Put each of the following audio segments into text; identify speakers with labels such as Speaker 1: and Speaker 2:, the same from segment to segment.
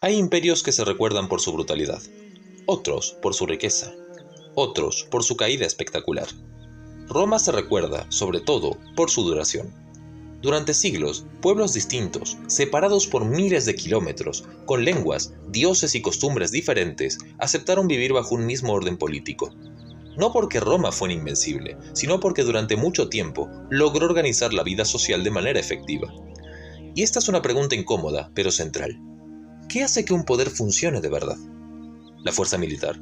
Speaker 1: Hay imperios que se recuerdan por su brutalidad, otros por su riqueza, otros por su caída espectacular. Roma se recuerda, sobre todo, por su duración. Durante siglos, pueblos distintos, separados por miles de kilómetros, con lenguas, dioses y costumbres diferentes, aceptaron vivir bajo un mismo orden político. No porque Roma fuera invencible, sino porque durante mucho tiempo logró organizar la vida social de manera efectiva. Y esta es una pregunta incómoda, pero central. ¿Qué hace que un poder funcione de verdad? ¿La fuerza militar?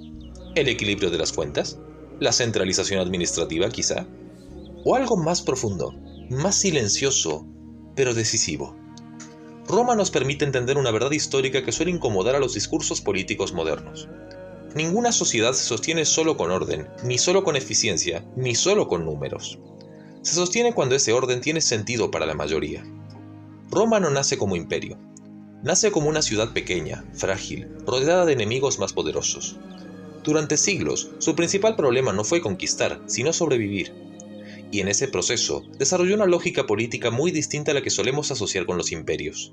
Speaker 1: ¿El equilibrio de las cuentas? ¿La centralización administrativa, quizá? ¿O algo más profundo, más silencioso, pero decisivo? Roma nos permite entender una verdad histórica que suele incomodar a los discursos políticos modernos. Ninguna sociedad se sostiene solo con orden, ni solo con eficiencia, ni solo con números. Se sostiene cuando ese orden tiene sentido para la mayoría. Roma no nace como imperio. Nace como una ciudad pequeña, frágil, rodeada de enemigos más poderosos. Durante siglos, su principal problema no fue conquistar, sino sobrevivir. Y en ese proceso, desarrolló una lógica política muy distinta a la que solemos asociar con los imperios.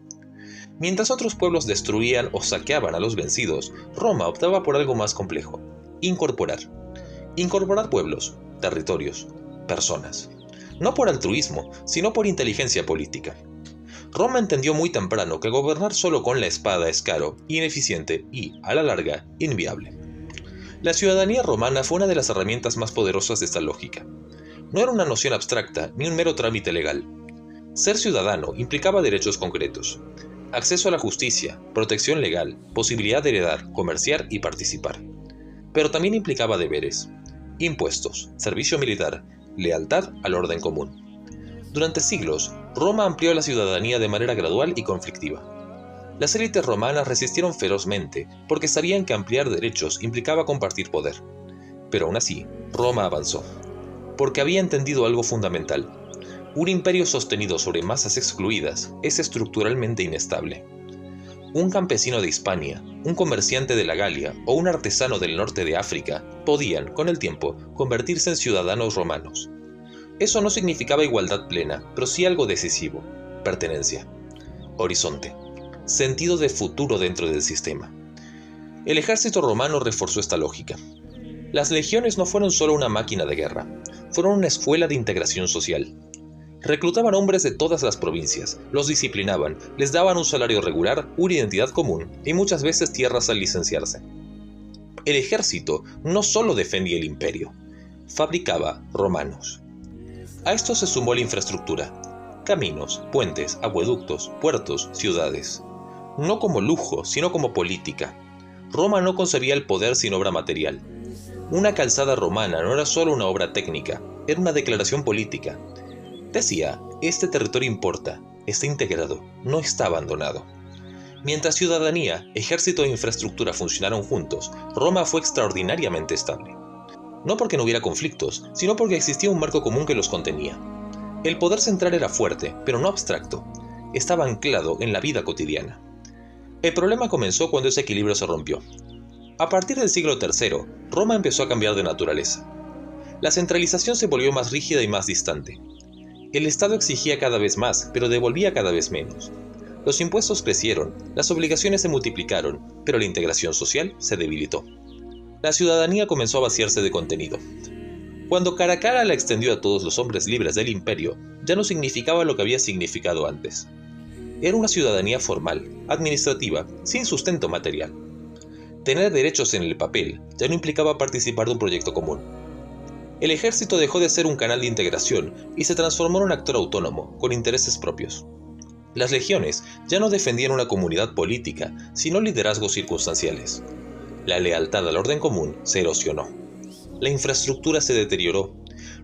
Speaker 1: Mientras otros pueblos destruían o saqueaban a los vencidos, Roma optaba por algo más complejo: incorporar. Incorporar pueblos, territorios, personas. No por altruismo, sino por inteligencia política. Roma entendió muy temprano que gobernar solo con la espada es caro, ineficiente y, a la larga, inviable. La ciudadanía romana fue una de las herramientas más poderosas de esta lógica. No era una noción abstracta ni un mero trámite legal. Ser ciudadano implicaba derechos concretos: acceso a la justicia, protección legal, posibilidad de heredar, comerciar y participar. Pero también implicaba deberes: impuestos, servicio militar, lealtad al orden común. Durante siglos, Roma amplió la ciudadanía de manera gradual y conflictiva. Las élites romanas resistieron ferozmente porque sabían que ampliar derechos implicaba compartir poder. Pero aún así, Roma avanzó, porque había entendido algo fundamental: un imperio sostenido sobre masas excluidas es estructuralmente inestable. Un campesino de Hispania, un comerciante de la Galia o un artesano del norte de África podían, con el tiempo, convertirse en ciudadanos romanos. Eso no significaba igualdad plena, pero sí algo decisivo: pertenencia, horizonte, sentido de futuro dentro del sistema. El ejército romano reforzó esta lógica. Las legiones no fueron solo una máquina de guerra, fueron una escuela de integración social. Reclutaban hombres de todas las provincias, los disciplinaban, les daban un salario regular, una identidad común y muchas veces tierras al licenciarse. El ejército no solo defendía el imperio, fabricaba romanos. A esto se sumó la infraestructura: caminos, puentes, acueductos, puertos, ciudades. No como lujo, sino como política. Roma no concebía el poder sin obra material. Una calzada romana no era solo una obra técnica, era una declaración política. Decía: este territorio importa, está integrado, no está abandonado. Mientras ciudadanía, ejército e infraestructura funcionaron juntos, Roma fue extraordinariamente estable. No porque no hubiera conflictos, sino porque existía un marco común que los contenía. El poder central era fuerte, pero no abstracto. Estaba anclado en la vida cotidiana. El problema comenzó cuando ese equilibrio se rompió. A partir del siglo III, Roma empezó a cambiar de naturaleza. La centralización se volvió más rígida y más distante. El Estado exigía cada vez más, pero devolvía cada vez menos. Los impuestos crecieron, las obligaciones se multiplicaron, pero la integración social se debilitó. La ciudadanía comenzó a vaciarse de contenido. Cuando Caracara la extendió a todos los hombres libres del imperio, ya no significaba lo que había significado antes. Era una ciudadanía formal, administrativa, sin sustento material. Tener derechos en el papel ya no implicaba participar de un proyecto común. El ejército dejó de ser un canal de integración y se transformó en un actor autónomo, con intereses propios. Las legiones ya no defendían una comunidad política, sino liderazgos circunstanciales. La lealtad al orden común se erosionó. La infraestructura se deterioró,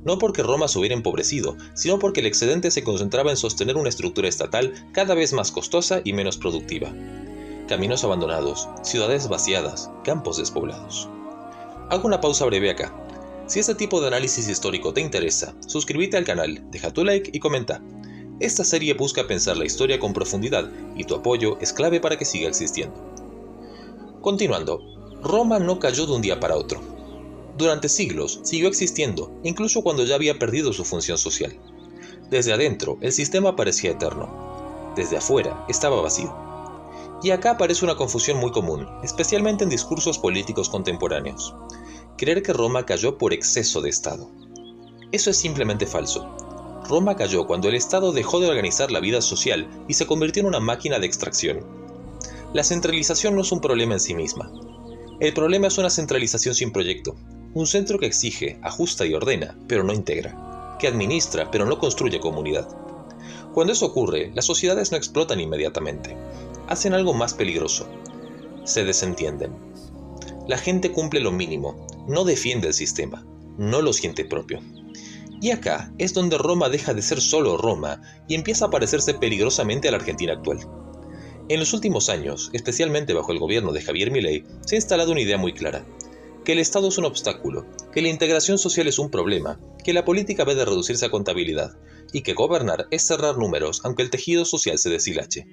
Speaker 1: no porque Roma se hubiera empobrecido, sino porque el excedente se concentraba en sostener una estructura estatal cada vez más costosa y menos productiva. Caminos abandonados, ciudades vaciadas, campos despoblados. Hago una pausa breve acá. Si este tipo de análisis histórico te interesa, suscríbete al canal, deja tu like y comenta. Esta serie busca pensar la historia con profundidad y tu apoyo es clave para que siga existiendo. Continuando, Roma no cayó de un día para otro. Durante siglos siguió existiendo, incluso cuando ya había perdido su función social. Desde adentro, el sistema parecía eterno. Desde afuera, estaba vacío. Y acá aparece una confusión muy común, especialmente en discursos políticos contemporáneos. Creer que Roma cayó por exceso de Estado. Eso es simplemente falso. Roma cayó cuando el Estado dejó de organizar la vida social y se convirtió en una máquina de extracción. La centralización no es un problema en sí misma. El problema es una centralización sin proyecto, un centro que exige, ajusta y ordena, pero no integra, que administra, pero no construye comunidad. Cuando eso ocurre, las sociedades no explotan inmediatamente. Hacen algo más peligroso. Se desentienden. La gente cumple lo mínimo, no defiende el sistema, no lo siente propio. Y acá es donde Roma deja de ser solo Roma y empieza a parecerse peligrosamente a la Argentina actual. En los últimos años, especialmente bajo el gobierno de Javier Milei, se ha instalado una idea muy clara: que el Estado es un obstáculo, que la integración social es un problema, que la política debe reducirse a contabilidad, y que gobernar es cerrar números aunque el tejido social se deshilache.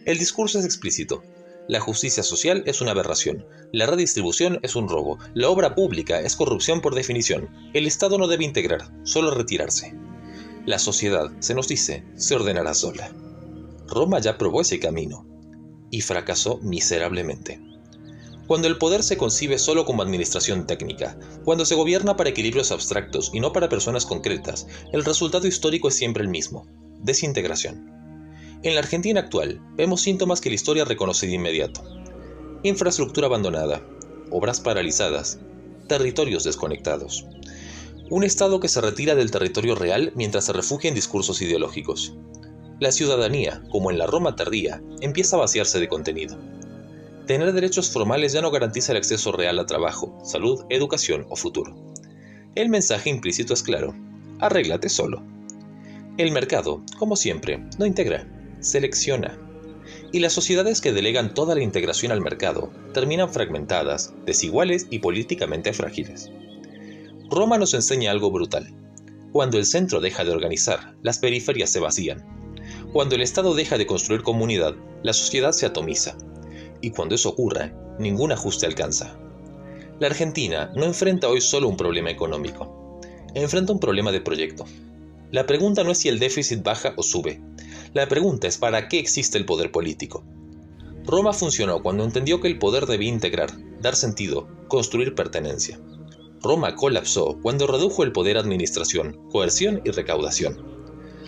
Speaker 1: El discurso es explícito. La justicia social es una aberración, la redistribución es un robo, la obra pública es corrupción por definición, el Estado no debe integrar, solo retirarse. La sociedad, se nos dice, se ordenará sola. Roma ya probó ese camino, y fracasó miserablemente. Cuando el poder se concibe solo como administración técnica, cuando se gobierna para equilibrios abstractos y no para personas concretas, el resultado histórico es siempre el mismo: desintegración. En la Argentina actual, vemos síntomas que la historia reconoce de inmediato: infraestructura abandonada, obras paralizadas, territorios desconectados. Un Estado que se retira del territorio real mientras se refugia en discursos ideológicos. La ciudadanía, como en la Roma tardía, empieza a vaciarse de contenido. Tener derechos formales ya no garantiza el acceso real a trabajo, salud, educación o futuro. El mensaje implícito es claro: arréglate solo. El mercado, como siempre, no integra, selecciona. Y las sociedades que delegan toda la integración al mercado terminan fragmentadas, desiguales y políticamente frágiles. Roma nos enseña algo brutal. Cuando el centro deja de organizar, las periferias se vacían. Cuando el Estado deja de construir comunidad, la sociedad se atomiza. Y cuando eso ocurra, ningún ajuste alcanza. La Argentina no enfrenta hoy solo un problema económico, enfrenta un problema de proyecto. La pregunta no es si el déficit baja o sube, la pregunta es ¿para qué existe el poder político? Roma funcionó cuando entendió que el poder debía integrar, dar sentido, construir pertenencia. Roma colapsó cuando redujo el poder a administración, coerción y recaudación.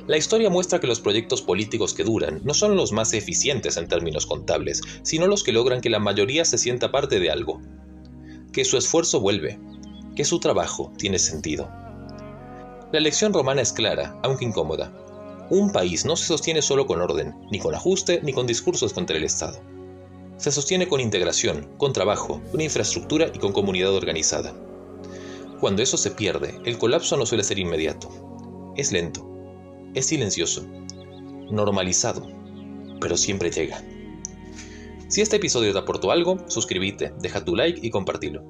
Speaker 1: La historia muestra que los proyectos políticos que duran no son los más eficientes en términos contables, sino los que logran que la mayoría se sienta parte de algo, que su esfuerzo vuelve, que su trabajo tiene sentido. La lección romana es clara, aunque incómoda. Un país no se sostiene solo con orden, ni con ajuste, ni con discursos contra el Estado. Se sostiene con integración, con trabajo, con infraestructura y con comunidad organizada. Cuando eso se pierde, el colapso no suele ser inmediato. Es lento. Es silencioso, normalizado, pero siempre llega. Si este episodio te aportó algo, suscríbete, deja tu like y compartilo.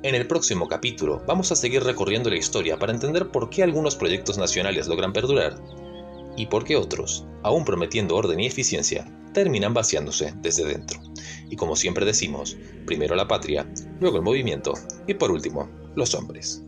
Speaker 1: En el próximo capítulo vamos a seguir recorriendo la historia para entender por qué algunos proyectos nacionales logran perdurar y por qué otros, aún prometiendo orden y eficiencia, terminan vaciándose desde dentro. Y como siempre decimos, primero la patria, luego el movimiento y por último, los hombres.